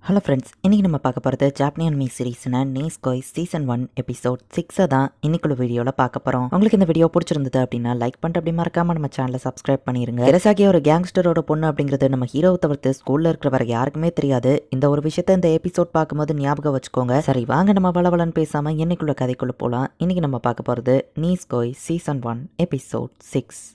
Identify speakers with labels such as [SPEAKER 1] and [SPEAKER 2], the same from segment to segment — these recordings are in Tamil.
[SPEAKER 1] ஹலோ ஃப்ரெண்ட்ஸ், இன்றைக்கி நம்ம பார்க்க போகிறது ஜாப்பனியன் மீ சீரீஸ்னா நேஸ் கோய் சீசன் 1 எபிசோட் 6 தான் இன்னைக்குள்ள வீடியோவில் பார்க்க போகிறோம். உங்களுக்கு இந்த வீடியோ பிடிச்சிருந்தது அப்படின்னா லைக் பண்ணிட்டு அப்படி மறக்காம நம்ம சேனலை சப்ஸ்கிரைப் பண்ணிருங்க. கிரசாகி ஒரு கேங்ஸ்டரோட பொண்ணு அப்படிங்கிறது நம்ம ஹீரோவை தவிர்த்து ஸ்கூலில் இருக்கிறவரை யாருக்குமே தெரியாது. இந்த ஒரு விஷயத்த இந்த எபிசோட் பார்க்கும்போது ஞாபகம் வச்சுக்கோங்க. சரி, வாங்க நம்ம வளவலன்னு பேசாமல் இன்னைக்குள்ள கதைக்குள்ளே போகலாம். இன்றைக்கி நம்ம பார்க்க போகிறது நீஸ் கோய் சீசன் 1 எபிசோட் 6.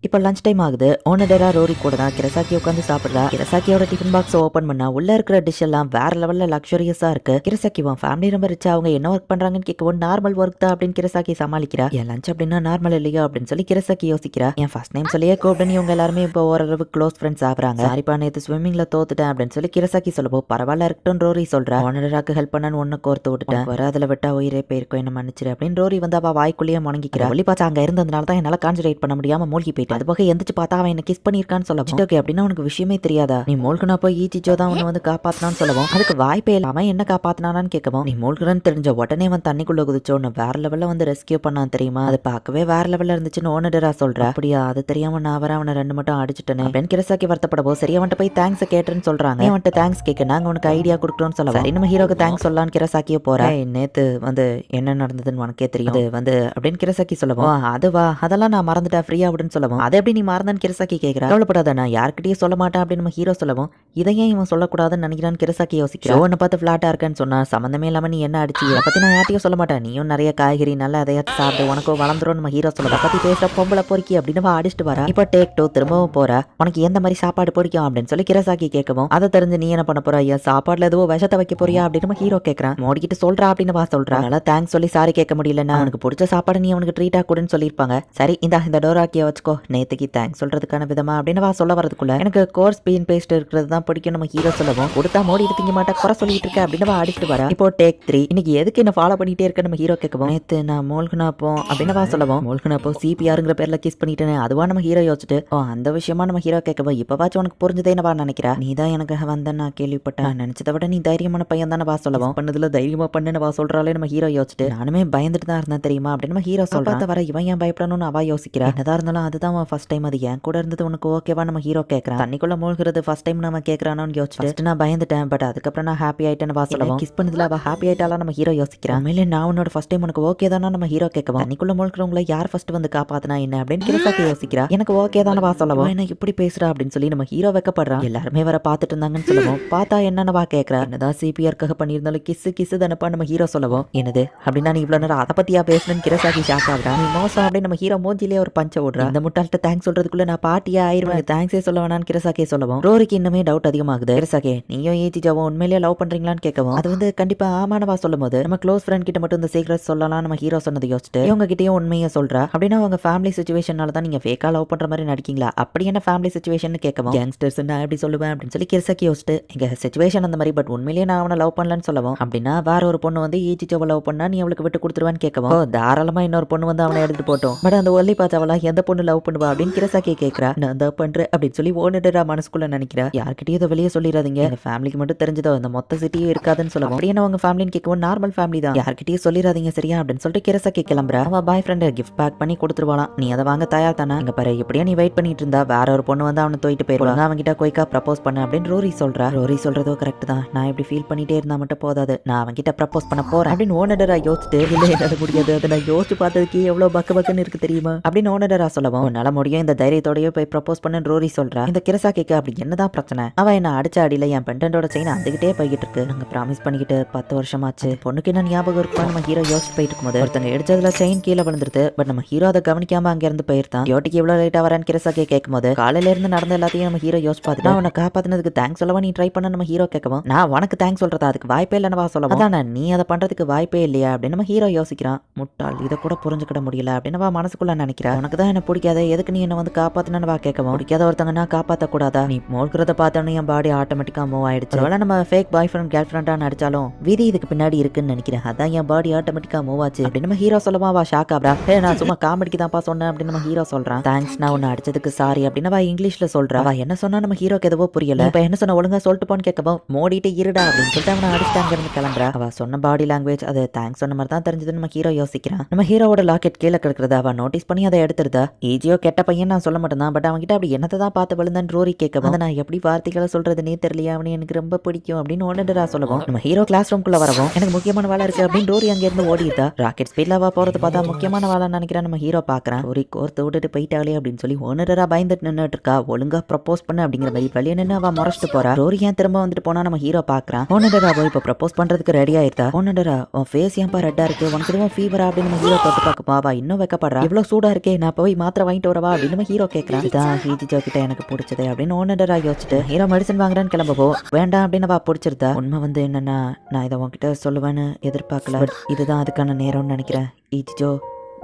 [SPEAKER 1] இப்போ லஞ்ச் டைம் ஆகுது. ஓனடரா ரோரி கூட தான் கிரசாக்கி உட்காந்து சாப்பிட்றா. கிரசாக்கியோட டிஃபன் பாக்ஸ் ஓப்பன் பண்ணா உள்ள இருக்கிற டிஷ் எல்லாம் வேற லெவல்ல லக்ஸரியஸா இருக்கு. கிரசாக்கி உன் ஃபேமிலி ரொம்ப ரிச்சா, அவங்க என்ன ஒர்க் பண்றாங்கன்னு கேட்கவும் நார்மல் ஒர்க் தான் அப்படின்னு கிரசாக்கி சமாளிக்கிறா. என் லஞ்ச் அப்படின்னா நார்மல் இல்லையா அப்படின்னு சொல்லி கிரசாக்கி யோசிக்கிறா. என் ஃபர்ஸ்ட் நேம் சொல்லியே கூப்பிட்டு இவங்க எல்லாருமே இப்போ ஓரளவு க்ளோஸ் ஃப்ரெண்ட்ஸ் ஆகுறாங்க. சாரிப்பா, நேற்று ஸ்விம்மிங்ல தோத்துட்டேன் அப்படின்னு சொல்லி கிரசாக்கி சொல்லவோ பரவாயில்ல இருக்கட்டும் ரோரி சொல்றா. ஓனடராக்கு ஹெல்ப் பண்ணனு ஒன்னு கோர்த்து விட்டுட்டேன், வர அதில் விட்டா உயிரே போயிருக்கும், என்ன மன்னிச்சிரு அப்படின்னு ரோரி வந்து அவ வாய்க்குள்ளேயே முணங்கிக்கிறா. ஒளி பாச்சா அங்க இருந்ததுனால தான் என்னால கான்சன்ட்ரேட் பண்ண முடியாம மூழ்கி போயிட்டு அது போக எந்திரிச்சு பார்த்தா அவன் என்ன கிஸ் பண்ணிருக்கான்னு சொல்லவும், ஓகே அப்படின்னா உனக்கு விஷயமே தெரியாதா, நீ மூழ்கினா போய் ஈச்சிச்சோ தான் உன்னை வந்து காப்பாத்தினான்னு சொல்லவும், அதுக்கு வாய்ப்பே இல்ல, அவன் என்ன காப்பாத்தினான்னு கேட்கவும், நீ மூழ்கிறன்னு தெரிஞ்ச உடனே அவன் தண்ணிக்குள்ள குதிச்சோ உன்னை வேற லெவல்ல வந்து ரெஸ்கியூ பண்ணான் தெரியுமா, அது பார்க்கவே வேற லெவல்ல இருந்துச்சுன்னு ஓனடரா சொல்ற. அப்படியா, அது தெரியாம நான் வர அவனை 2 மட்டும் அடிச்சுட்டேன் அப்படின்னு கிரசாக்கி வருத்தப்படவோ, சரி அவன்கிட்ட போய் தேங்க்ஸ் கேட்டுன்னு சொல்றாங்க. அவன்கிட்ட தேங்க்ஸ் கேட்க நாங்க உனக்கு ஐடியா கொடுக்குறோம்னு சொல்லவும், சரி நம்ம ஹீரோக்கு தேங்க்ஸ் சொல்லலான்னு கிரசாக்கியே போறேன். நேத்து வந்து என்ன நடந்ததுன்னு உனக்கே தெரியும், அது வந்து அப்படின்னு கிரசாக்கி சொல்லவும், அதுவா அதெல்லாம் நான் மறந்துட்டேன் ஃப்ரீயா அப்படின்னு சொல்லவும், அதை எப்படி நீ மறந்தான்னு கிரசாக்கி கேட்கிறா. கவலைப்படாத, நான் யார்கிட்டயும் சொல்ல மாட்டேன் அப்படின்னு நம்ம ஹீரோ சொல்லவும், இதையே இவன் சொல்லக்கூடாதுன்னு நினைக்கிறான்னு கிரசாக்கி யோசிக்கிறா. உன்னை பார்த்து ஃபிளாட்டா இருக்கேன்னு சொன்னா சம்மந்தமே இல்லாம நீ என்ன அடிச்சு அதை பத்தி நான் யார்ட்டையும் சொல்ல மாட்டேன், நீயும் நிறைய காய்கறி நல்லா அதையாச்சு சாப்பிட்டு உனக்கும் வளர்ந்துரும் நம்ம ஹீரோ சொல்ல பத்தி பேசுற பொம்பளை பொறுக்கி அப்படின்னு அடிச்சுட்டு வரா. இப்போ டேக் 2 திரும்பவும் போறா. உனக்கு எந்த மாதிரி சாப்பாடு பிடிக்கும் அப்படின்னு சொல்லி கிரசாக்கி கேட்கவும், அதை தெரிஞ்சு நீ என்ன பண்ண போற, ஐயா சாப்பாடுல எதுவோ விஷத்தை வைக்க போறியா அப்படின்னு நம்ம ஹீரோ கேட்கறான். மோடிக்கிட்டு சொல்றா அப்படின்னு சொல்றா. அதனால தேங்க்ஸ் சொல்லி சாரி கேட்க முடியலன்னா அவனுக்கு பிடிச்ச சாப்பாடு நீ அவனுக்கு ட்ரீட்டா கொடுன்னு சொல்லியிருப்பாங்க. சரி இந்த டோராக்கிய வச்சுக்கோ, நேத்துக்கு தேங்க்ஸ் சொல்றதுக்கான விதமா அப்படின்னு சொல்ல வரதுக்குள்ள எனக்கு கோர்ஸ் பீன் பேஸ்ட் இருக்கிறது தான் பிடிக்கும் நம்ம ஹீரோ சொல்லவும், கொடுத்தா மோடி திங்க மாட்டா குறை சொல்லிட்டு இருக்க அப்படின்னு அடிச்சுட்டு வரா. இப்போ டேக் 3 இன்னைக்கு எதுக்கு என்ன ஃபாலோ பண்ணிட்டே இருக்க நம்ம ஹீரோ கேட்கவும், நேத்து நான் மூழ்கினாப்போ அப்படின்னு சொல்லவும், மூழ்கினாப்போ சிபிஆருங்கிற பேர்ல கிஸ் பண்ணிட்டேன் அதுவா நம்ம ஹீரோ யோசிச்சுட்டு, அந்த விஷயமா நம்ம ஹீரோ கேட்கவும், இப்பவாச்சும் உனக்கு புரிஞ்சதே என்னவா நினைக்கிறா, நீ தான் எனக்கு வந்த நான் கேள்விப்பட்டேன், நினைச்சதை விட நீ தைரியமான பையன் தானே சொல்லவும், பண்ணதுல தைரியமா பண்ணுன்னு சொல்றாலே நம்ம ஹீரோ யோசிச்சுட்டு, நானுமே பயந்துட்டு தான் இருந்தேன் தெரியுமா அப்படின்னு நம்ம ஹீரோ சொல்றா. வர இவன் ஏன் பயப்படணும்னு அவ யோசிக்கிறா. என்னதான் இருந்தாலும் அதுதான் ஃபர்ஸ்ட் டைம், அது என் கூட இருந்தது உனக்கு ஓகேவா நம்ம ஹீரோ கேட்கறான். தண்ணிக்குள்ள மூழ்கிறது ஃபர்ஸ்ட் டைம் நம்ம கேட்கறானோன்னு யோசிச்சுட்டு நான் பயந்துட்டேன், பட் அதுக்கப்புறம் நான் ஹாப்பி ஆயிட்டேன்னு சொல்லவும், கிஸ் பண்ணதுல அவ ஹாப்பி ஆயிட்டாலாம் நம்ம ஹீரோ யோசிக்கிறான். மேலே நான் உன்னோட ஃபர்ஸ்ட் டைம் உனக்கு ஓகே தானே நம்ம ஹீரோ கேட்கவும், தண்ணிக்குள்ள மூழ்கிறவங்கள யார் ஃபர்ஸ்ட் வந்து காப்பாத்தினா என்ன அப்படின்னு கிரசாக்கி யோசிக்கிறா. எனக்கு ஓகே தானே சொல்லவும், என்ன இப்படி பேசுறா அப்படின்னு சொல்லி நம்ம ஹீரோ வைக்கப்படுறான். எல்லாருமே வர பாத்துட்டு இருந்தாங்கன்னு சொல்லவும், பார்த்தா என்னவா கேட்கறா. என்னதான் சிபிஆருக்காக பண்ணியிருந்தாலும் கிஸ் தானப்பா நம்ம ஹீரோ சொல்லவும், என்னது அப்படின்னா நீ இவ்வளவு நேரம் அதை பத்தியா பேசணும்னு கிரசாக்கி ஷாக் ஆகுறா. நீ மோசம் அப்படின்னு நம்ம ஹீரோ மூஞ்சிலே ஒரு பஞ்ச விடுறா. இந்த முட்டாள்கிட்ட தேங்க்ஸ் சொல்றதுக்குள்ள நான் பாட்டியா ஆயிருவேன், தேங்க்ஸே சொல்ல வேணான்னு கிரசாக்கே சொல்லவும், ரோரிக்கு இன்னுமே டவுட் அதிகமாகுது. கிரசாக்கே நீயும் ஈச்சிஜாவும் உண்மையிலேயே லவ் பண்றீங்களான்னு கேட்கவும், அது வந்து கண்டிப்பா ஆமானவா சொல்லும் போது நம்ம க்ளோஸ் ஃப்ரெண்ட் கிட்ட மட்டும் இந்த சீக்ரெட் சொல்லலாம் நம்ம ஹீரோ சொன்னதை யோசிச்சுட்டு இவங்க கிட்டயும் உண்மையை சொல்றா. அப்படின்னா அவங்க ஃபேமிலி சிச்சுவேஷனால தான் நீங்க ஃபேக்கா லவ் பண்ற மாதிரி நடிக்கீங்களா, அப்படி என்ன ஃபேமிலி சிச்சுவேஷன் கேட்கவும், கேங்ஸ்டர்ஸ் நான் எப்படி சொல்லுவேன் அப்படின்னு சொல்லி கிரசாக்கி யோசிச்சுட்டு, எங்க சிச்சுவேஷன் அந்த மாதிரி, பட் உண்மையிலேயே நான் அவனை லவ் பண்ணலன்னு சொல்லவும், அப்படின்னா வேற ஒரு பொண்ணு வந்து ஈச்சிஜாவை லவ் பண்ணா நீ அவளுக்கு விட்டு கொடுத்துருவான்னு கேட்கவும், தாராளமா இன்னொரு பொண்ணு வந்து அவனை எடுத்துட்டு போட்டோம், பட் அந்த ஒல்லி பாச்சாவெல்லாம் எந்த பொண்ணு லவ் பண்ணுவா அப்படின்னு கிரசாக்கி கேட்கறா. நான் தான் பண்றேன் அப்படின்னு சொல்லி ஓனடரா மனசுக்குள்ள நினைக்கிறா. யார்கிட்டயும் இதை வெளியே சொல்லிடாதீங்க, இந்த ஃபேமிலிக்கு மட்டும் தெரிஞ்சதோ இந்த மொத்த சிட்டியே இருக்காதுன்னு சொல்லவும், அப்படி என்ன உங்க ஃபேமிலின்னு கேட்கவும், நார்மல் ஃபேமிலி தான், யார்கிட்டயும் சொல்லிடாதீங்க சரியா அப்படின்னு சொல்லிட்டு கிரசாக்கி கிளம்புறா. அவ பாய் ஃப்ரெண்ட் கிஃப்ட் பேக் பண்ணி கொடுத்துருவாளாம். நீ அதை வாங்க தயார் தானே, இங்க பாரு எப்படியா நீ வெயிட் பண்ணிட்டு இருந்தா வேற ஒரு பொண்ணு வந்து அவனை தூக்கிட்டு போயிருவாங்க, அவங்க கிட்ட குயிக்கா ப்ரப்போஸ் பண்ண அப்படின்னு ரோரி சொல்றா. ரோரி சொல்றதோ கரெக்ட் தான், நான் இப்படி ஃபீல் பண்ணிட்டே இருந்தா மட்டும் போதாது, நான் அவன் கிட்ட ப்ரப்போஸ் பண்ண போறேன் அப்படின்னு ஓனடரா யோசிச்சுட்டு, இல்ல என்னால முடியாது, அதை நான் யோசிச்சு பார்த்ததுக்கு எவ்வளவு பக்குன்னு இருக்கு தெரியுமா அப்படின்னு ஓனடரா சொல்லவும், உன்னால முடியும், இந்த தைரியத்தோடய போய் ப்ரப்போஸ் பண்ண ரோரி சொல்றா. இந்த கிரசாக்கிக்கு அப்படி என்னதான் பிரச்சனை, அவ என்ன அடிச்ச அடியில என் பெண்டோட செயின் அதுகிட்டே போய்கிட்டு இருக்கு, நாங்க ப்ராமிஸ் பண்ணிக்கிட்டு 10 வருஷமாச்சு, பொண்ணுக்கு என்ன ஞாபகம் இருக்கும் நம்ம ஹீரோ யோசிச்சு போயிட்டு இருக்கும்போது ஒருத்தங்க எடுத்ததுல செயின் கீழே விழுந்துருது, பட் நம்ம ஹீரோ அதை கவனிக்காம அங்க இருந்து போயிருந்தான். யோட்டிக்கு இவ்வளவு லேட்டா வரேன்னு கிரசாக்கி கேட்கும் போது, காலையில இருந்து நடந்த எல்லாத்தையும் நம்ம ஹீரோ யோசிச்சு பார்த்துட்டு, அவனை காப்பாத்தினதுக்கு தேங்க்ஸ் சொல்லவா நீ ட்ரை பண்ண நம்ம ஹீரோ கேட்கவும், நான் உனக்கு தேங்க்ஸ் சொல்றதா அதுக்கு வாய்ப்பே இல்லைன்னு சொல்லவும், அதான் நீ அதை பண்றதுக்கு வாய்ப்பே இல்லையா அப்படின்னு நம்ம ஹீரோ யோசிக்கிறான். முட்டாள், இதை கூட புரிஞ்சுக்கிட முடியல அப்படின்னு மனசுக்குள்ள நினைக்கிறா. உனக்கு தான் என்ன பிடிக்காத, எதுக்கு நீ என்ன வந்து காப்பாத்தினு கேட்கவும், பிடிக்காத ஒருத்தங்க நான் காப்பாத்த கூடாதா, நீ மூழ்கிறத பார்த்தோன்னு என் பாடி ஆட்டோமேட்டிக்கா மூவ் ஆயிடுச்சு, ஒருவேளை நம்ம ஃபேக் பாய் ஃப்ரெண்ட் கேர்ள் ஃப்ரெண்டா நடிச்சாலும் விதி இதுக்கு பின்னாடி இருக்குன்னு நினைக்கிறேன், அதான் என் பாடி ஆட்டோமேட்டிக்கா மூவ் ஆச்சு அப்படின்னு நம்ம ஹீரோ சொல்லவா. அவ ஷாக் ஆப்டா, நான் சும்மா காமெடிக்கு தான்ப்பா சொன்னேன் அப்படின்னு நம்ம ஹீரோ சொல்றான். தேங்க்ஸ், நான் உன்னை அடிச்சதுக்கு சாரி அப்படின்னு அவ இங்கிலீஷ்ல சொல்றா. அவ என்ன சொன்னா நம்ம ஹீரோக்கு எதுவோ புரியல. இப்ப என்ன சொன்ன ஒழுங்கா சொல்லிட்டு போன்னு கேட்கவும், மோடிட்டு இருடா அப்படின்னு சொல்லிட்டு அவனை அடிச்சுட்டு அங்க இருந்து கிளம்புறா. அவ சொன்ன பாடி லாங்குவேஜ் அது தேங்க்ஸ் சொன்ன மாதிரி தான் தெரிஞ்சதுன்னு நம்ம ஹீரோ யோசிக்கிறான். நம்ம ஹீரோவோட லாக்கெட் கீழே கிடக்குறத அவ நோட்டீஸ் பண்ணி அதை எடுத்துருதா. ஈஜியோ கெட்ட பையன் நான் சொல்ல மாட்டேன் பட் அவன்கிட்ட அப்படி என்னத்தை தான் பார்த்து விழுந்தான்னு ரோரி கேட்கவும் அதை நான் எப்படி வார்த்தைகளை சொல்றதுனே தெரியலையா அவனு எனக்கு ரொம்ப பிடிக்கும் அப்படின்னு ஒன்னுடா சொல்லவும் நம்ம ஹீரோ கிளாஸ் ரூம்குள்ள வரவும் எனக்கு முக்கியமான வேலை இருக்கு அப்படின்னு ரோரி அங்க இருந்து ஓடிட்டா. ராக்கெட் ஸ்பீட்ல போறது பார்த்தா முக்கியமான வேலை நினைக்கிறேன் நம்ம ஹீரோ பாக்குறேன். ரோரி கோர்த்து விட்டுட்டு போயிட்டாலே அப்படின்னு சொல்லி ஒன்னுடா பயந்துட்டு நின்னுட்டு இருக்கா. ஒழுங்கா ப்ரப்போஸ் பண்ணு அப்படிங்கிற மாதிரி வெளியே நின்று அவ முறைச்சிட்டு போறா. ரோரி ஏன் திரும்ப வந்துட்டு போனா நம்ம ஹீரோ பாக்குறான். ஒன்னுடா போய் இப்ப ப்ரப்போஸ் பண்றதுக்கு ரெடி ஆயிருந்தா. ஒன்னுடா உன் ஃபேஸ் ஏன்பா ரெட்டா இருக்கு உனக்கு எதுவும் ஃபீவரா அப்படின்னு நம்ம ஹீரோ தொட்டு பார்க்க வா இன்னும் வைக்கப்படுறா. இவ்வளவு சூடா இருக்கே நான் போய் மாத்திரை வாங்கிட்டு வரவா அப்படின்னு நம்ம ஹீரோ கேட்கறான். இதான் ஹீஜிஜோ கிட்ட எனக்கு பிடிச்சது அப்படின்னு ஒன்னுடா யோசிச்சுட்டு ஹீரோ மெடிசன் வாங்குறான்னு கிளம்பவோ வேண்டாம் அப்படின்னு அவ பிடிச்சிருந்தா. உண்மை வந்து என்னன்னா நான் இதை உன்கிட்ட சொல்லுவேன்னு எதிர்பார்க்கல பட் இதுதான் அதுக்கான நேரம்னு நினைக்கிறேன். ஈஜிஜோ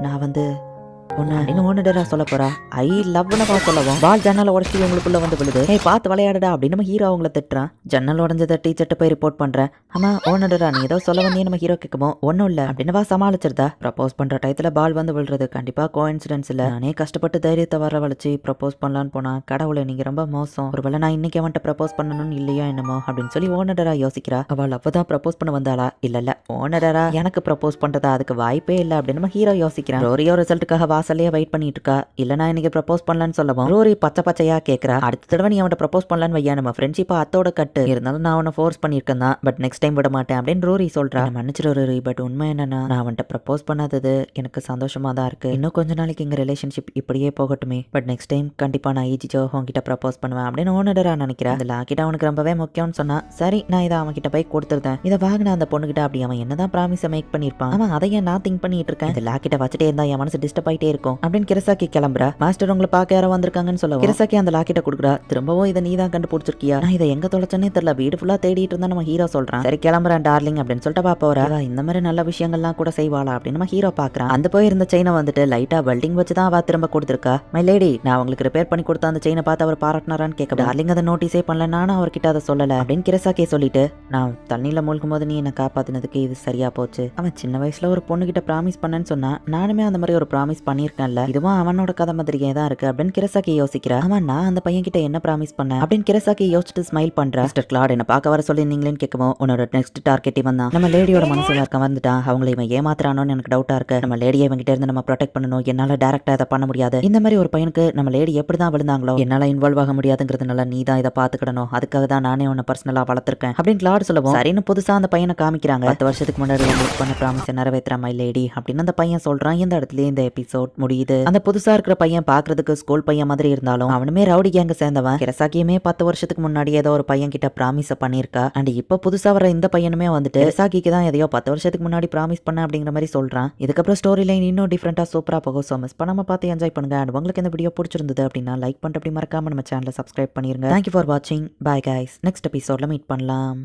[SPEAKER 1] நான் வந்து ஒன்னு சொல்ல போறா. ஐ லவ்னு சொல்லவும் பால் ஜன்னல் உடச்சி இவங்களுக்குள்ள வந்து விழுது. பார்த்து விளையாடுடா அப்படின்னு நம்ம ஹீரோ அவங்கள திட்டுறான். ஜன்னல் உடஞ்சதை டீச்சர்ட்ட போய் ரிப்போர்ட் பண்றேன். ஆமா ஓனடா நீ ஏதோ சொல்ல வந்தே நம்ம ஹீரோ கேட்கவும் ஒன்னும் இல்ல அப்படின்னு சமாளிச்சிருந்தா. ப்ரப்போஸ் பண்ற டயத்துல பால் வந்து விழுறது கண்டிப்பா கோஇன்சிடென்ஸ் இல்ல. நானே கஷ்டப்பட்டு தைரியத்தை வரவழைச்சு ப்ரப்போஸ் பண்ணலான்னு போனா கடவுளை நீங்க ரொம்ப மோசம். ஒருவேளை நான் இன்னைக்கு அவன்கிட்ட ப்ரப்போஸ் பண்ணணும்னு இல்லையா என்னமோ அப்படின்னு சொல்லி ஓனடரா யோசிக்கிறா. அவள் அப்பதான் ப்ரப்போஸ் பண்ண வந்தாளா இல்ல ஓனடரா எனக்கு ப்ரப்போஸ் பண்றதா அதுக்கு வாய்ப்பே இல்லை அப்படின்னு நம்ம ஹீரோ யோசிக்கிறான். ரோரியோ ரிசல்ட்டுக்காக வாசல்லையே வெயிட் பண்ணிட்டு இருக்கா. இல்ல நான் இன்னைக்கு ப்ரப்போஸ் பண்ணலான்னு சொல்லவும் ரோரி பச்சையா கேட்கறா. அடுத்த தடவை நீ அவன் ப்ரப்போஸ் பண்ணலான்னு வையா நம்ம ஃப்ரெண்ட்ஷிப்பா அத்தோட கட்டு இருந்தாலும் நான் அவனை ஃபோர்ஸ் பண்ணிருக்கேன் தான் பட் நெக்ஸ்ட் டைம் விட மாட்டேன் அப்படின்னு ரோரி சொல்றா. மன்னிச்சிரு ரோரி பட் உண்மை என்னன்னா நான் அவன்கிட்ட ப்ரப்போஸ் பண்ணாதது எனக்கு சந்தோஷமா தான் இருக்கு. இன்னும் கொஞ்ச நாளைக்கு எங்க ரிலேஷன்ஷிப் இப்படியே போகட்டுமே பட் நெக்ஸ்ட் டைம் கண்டிப்பா நான் ஈஜிஜோ உன்கிட்ட ப்ரப்போஸ் பண்ணுவேன் அப்படின்னு ஓனடரா நினைக்கிறேன். அந்த லாக்கிட்ட அவனுக்கு ரொம்பவே முக்கியம்னு சொன்னா சரி நான் இதை அவன்கிட்ட போய் கொடுத்துருந்தேன். இதை வாங்கின அந்த பொண்ணுகிட்ட அப்படி அவன் என்னதான் ப்ராமிஸை மேக் பண்ணிருப்பான். அவன் அதையே நான் திங்க் பண்ணிட்டு இருக்கேன். இந்த லாக்கிட்ட வச்சுட்டே இருந்தா என் மனசு டிஸ்டர்ப் ஆயிட்டே இருக்கும் அப்படின்னு கிரசாக்கி கிளம்புறா. மாஸ்டர் உங்களை பார்க்க யாரோ வந்திருக்காங்கன்னு சொல்ல கிரசாக்கி அந்த லாக்கெட்டை கொடுக்குறா. திரும்பவும் இதை நீ தான் கண்டுபிடிச்சிருக்கியா நான் இதை எங்க தொலைச்சனே தெரியல வீடு ஃபுல்லா தேடிட்டு இருந்தா நம்ம ஹீரோ சொல்றான். சரி கிளம்புறேன் டார்லிங் அப்படின்னு சொல்லிட்டு பாப்போரா. இந்த மாதிரி நல்ல விஷயங்கள்லாம் கூட செய்வாளா அப்படின்னு நம்ம ஹீரோ பாக்குறான். அந்த போய் இருந்த செயினை வந்துட்டு லைட்டா வெல்டிங் வச்சுதான் அவ திரும்ப கொடுத்துருக்கா. மை லேடி நான் உங்களுக்கு ரிப்பேர் பண்ணி கொடுத்த அந்த செயினை பார்த்து அவர் பாராட்டினாரான்னு கேட்க டார்லிங் அதை நோட்டீஸே பண்ணல நானும் அவர்கிட்ட அதை சொல்லல அப்படின்னு கிரசாக்கே சொல்லிட்டு நான் தண்ணியில மூழ்கும் போது நீ என்ன காப்பாத்தினதுக்கு இது சரியா போச்சு. அவன் சின்ன வயசுல ஒரு பொண்ணு கிட்ட ப்ராமிஸ் பண்ணேன்னு சொன்னா நானுமே அந்த மாதிரி ஒரு ப்ராமிஸ் பண்ணிருக்கேன்ல இதுவும் அவனோட கதை மாதிரியே தான் இருக்கு அப்படின்னு கிரசாக்கி யோசிக்கிறா. ஆமா நான் அந்த பையன் கிட்ட என்ன ப்ராமிஸ் பண்ணேன் அப்படின்னு கிரசாக்கி யோசிச்சுட்டு ஸ்மைல் பண்றா. மிஸ்டர் கிளாட் என்ன பார்க்க வர சொல்லிருந்தீங்களேன்னு கேட்கவும் உன்னோட நெக்ஸ்ட் டார்கெட் இவன் தான். நம்ம லேடியோட மனசுல இருக்க வந்துட்டான். அவங்களை இவன் ஏமாத்துறானோன்னு எனக்கு டவுட்டா இருக்கு. நம்ம லேடியை இவங்க கிட்ட இருந்து நம்ம ப்ரொடெக்ட் பண்ணணும். என்னால டைரக்டா இதை பண்ண முடியாது. இந்த மாதிரி ஒரு பையனுக்கு நம்ம லேடி எப்படிதான் விழுந்தாங்களோ என்னால இன்வால்வ் ஆக முடியாதுங்கிறதுனால நீ தான் இதை பாத்துக்கிடணும். அதுக்காக தான் நானே உன்னை பர்சனலா வளர்த்திருக்கேன் அப்படின்னு கிளாட் சொல்லவும் சரின்னு புதுசா அந்த பையனை காமிக்கிறாங்க. 10 வருஷத்துக்கு முன்னாடி உங்களுக்கு பண்ண ப்ராமிஸ் நிறைவேற்ற மை லேடி அப்படின்னு அந்த பையன் சொல்றான். இந்த இடத்துல இந்த எபிசோட் முடியுது. அந்த புதுசா இருக்கிற பையன் பாக்குறதுக்கு ஸ்கூல் பையன் மாதிரி இருந்தாலும் அவனுமே ரவுடி கேங்க சேர்ந்தவன். கிரசாக்கியுமே 10 வருஷத்துக்கு முன்னாடி ஏதோ ஒரு பையன் கிட்ட ப்ராமிஸ் பண்ணிருக்கா. அண்ட் இப்ப புதுசா வர இந்த பையனுமே வந்துட்டு கிரசாக்கிக்கு தான் எதையோ 10 வருஷத்துக்கு முன்னாடி ப்ராமிஸ் பண்ண அப்படிங்கிற மாதிரி சொல்றான். இதுக்கப்புறம் ஸ்டோரி லைன் இன்னும் டிஃப்ரெண்டா சூப்பரா போகும். சோ மிஸ் பண்ணாம பார்த்து என்ஜாய் பண்ணுங்க. அண்ட் உங்களுக்கு இந்த வீடியோ பிடிச்சிருந்தது அப்படின்னா லைக் பண்ணிட்டு அப்படி மறக்காம நம்ம சேனலை சப்ஸ்கிரைப் பண்ணிருங்க. தேங்க்யூ ஃபார் வாட்சிங். Bye guys. நெக்ஸ்ட் எபிசோட்ல மீட் பண்ணலாம்.